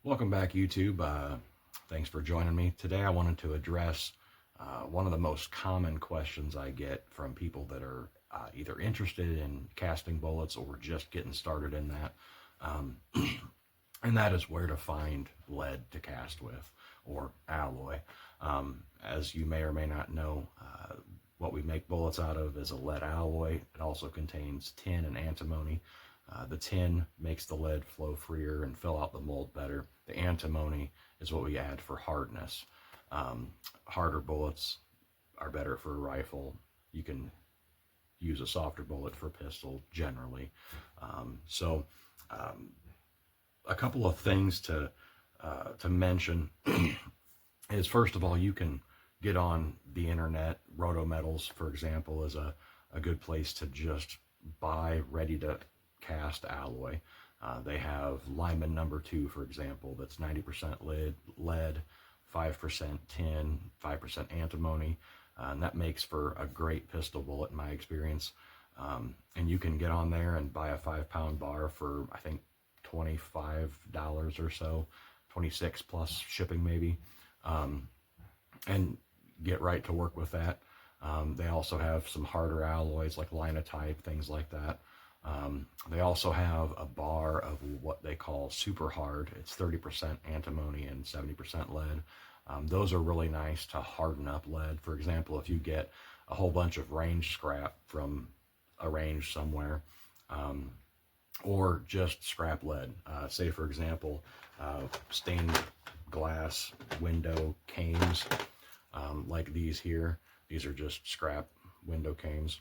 Welcome back, YouTube. Thanks for joining me. Today I wanted to address one of the most common questions I get from people that are either interested in casting bullets or just getting started in that. Um, and that is where to find lead to cast with, or alloy. As you may or may not know, what we make bullets out of is a lead alloy. It also contains tin and antimony. The tin makes the lead flow freer and fill out the mold better. The antimony is what we add for hardness. Harder bullets are better for a rifle. You can use a softer bullet for pistol generally. A couple of things to mention is, first of all, you can get on the internet. Rotometals, for example, is a good place to just buy ready to cast alloy. They have Lyman number 2, for example, that's 90% lead, 5% tin, 5% antimony, and that makes for a great pistol bullet in my experience. And you can get on there and buy a 5-pound bar for, I think, $25 or so, 26 plus shipping maybe, and get right to work with that. They also have some harder alloys like linotype, things like that. They also have a bar of what they call super hard. It's 30% antimony and 70% lead. Those are really nice to harden up lead. For example, if you get a whole bunch of range scrap from a range somewhere, or just scrap lead, say for example, stained glass window cames, like these here. These are just scrap window cames.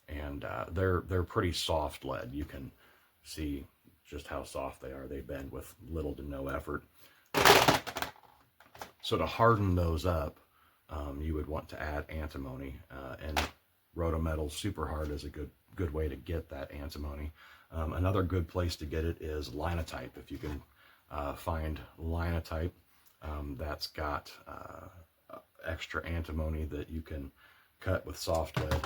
And they're pretty soft lead. You can see just how soft they are. They bend with little to no effort. So to harden those up, you would want to add antimony, and Rotometal Super Hard is a good way to get that antimony. Another good place to get it is linotype. If you can find linotype, that's got extra antimony that you can cut with soft lead.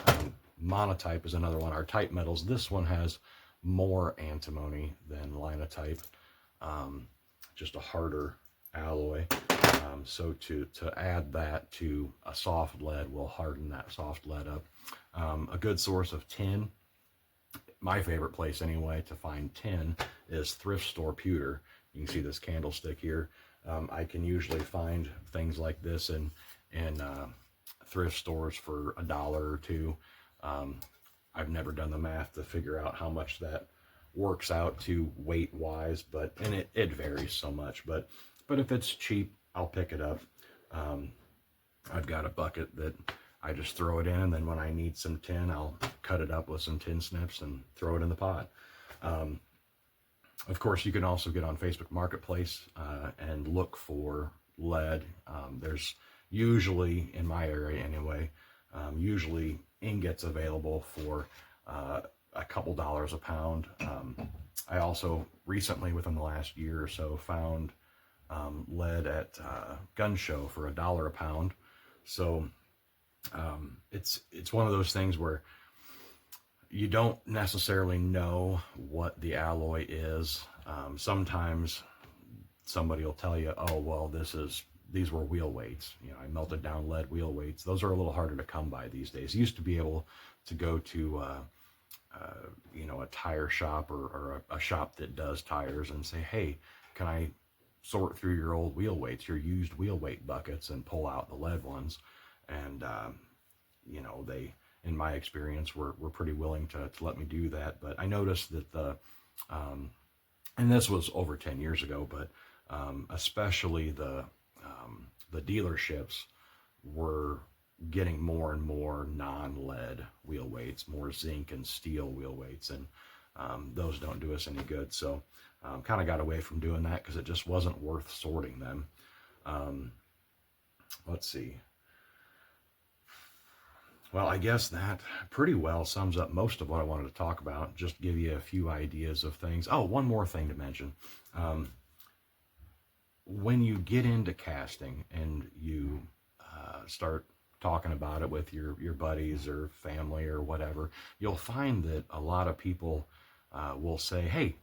Monotype is another one. Our type metals, this one has more antimony than linotype, just a harder alloy. So to add that to a soft lead will harden that soft lead up. A good source of tin, my favorite place anyway to find tin, is thrift store pewter. You can see this candlestick here. I can usually find things like this in thrift stores for $1 or $2. I've never done the math to figure out how much that works out to weight wise, but it varies so much. But if it's cheap, I'll pick it up. I've got a bucket that I just throw it in, and then when I need some tin, I'll cut it up with some tin snips and throw it in the pot. Of course, you can also get on Facebook Marketplace and look for lead. There's usually, in my area anyway, usually ingots available for a couple dollars a pound. I also recently, within the last year or so, found lead at gun show for $1 a pound. So it's one of those things where you don't necessarily know what the alloy is. Sometimes somebody will tell you, oh well, these were wheel weights. You know, I melted down lead wheel weights. Those are a little harder to come by these days. You used to be able to go to, a tire shop or a shop that does tires and say, hey, can I sort through your old wheel weights, your used wheel weight buckets, and pull out the lead ones? And, they, in my experience, were pretty willing to let me do that. But I noticed that and this was over 10 years ago, but especially the dealerships were getting more and more non-lead wheel weights, more zinc and steel wheel weights, and those don't do us any good. So kind of got away from doing that because it just wasn't worth sorting them. Let's see. Well, I guess that pretty well sums up most of what I wanted to talk about. Just give you a few ideas of things. Oh, one more thing to mention. When you get into casting and you start talking about it with your buddies or family or whatever, you'll find that a lot of people will say, hey,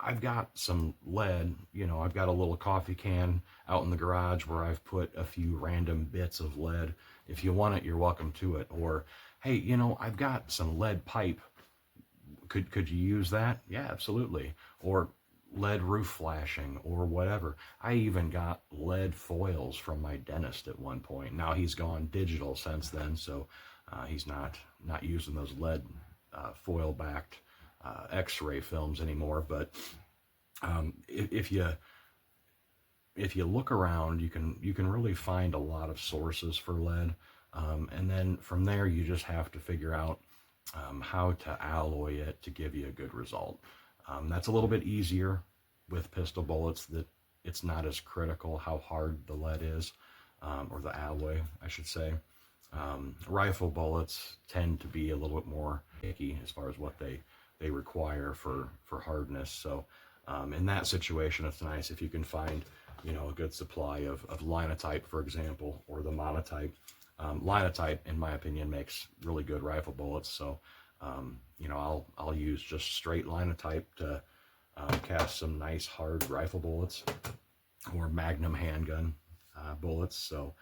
I've got some lead, I've got a little coffee can out in the garage where I've put a few random bits of lead. If you want it, you're welcome to it. Or, hey, I've got some lead pipe. Could you use that? Yeah, absolutely. Or lead roof flashing or whatever. I even got lead foils from my dentist at one point. Now he's gone digital since then, so he's not using those lead foil backed X-ray films anymore. But if you look around, you can really find a lot of sources for lead, and then from there you just have to figure out how to alloy it to give you a good result. That's a little bit easier with pistol bullets, that it's not as critical how hard the lead is, or the alloy, I should say. Rifle bullets tend to be a little bit more picky as far as what they require for hardness. So in that situation, it's nice if you can find a good supply of linotype, for example, or the monotype. Linotype, in my opinion, makes really good rifle bullets. So I'll use just straight linotype to cast some nice hard rifle bullets, or Magnum handgun bullets. So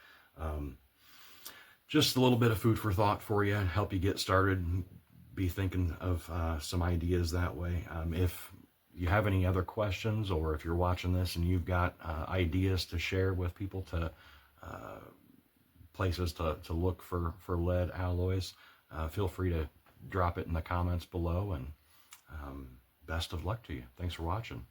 just a little bit of food for thought for you, and help you get started, be thinking of some ideas that way. If you have any other questions, or if you're watching this and you've got ideas to share with people, to places to look for lead alloys, feel free to drop it in the comments below, and best of luck to you. Thanks for watching.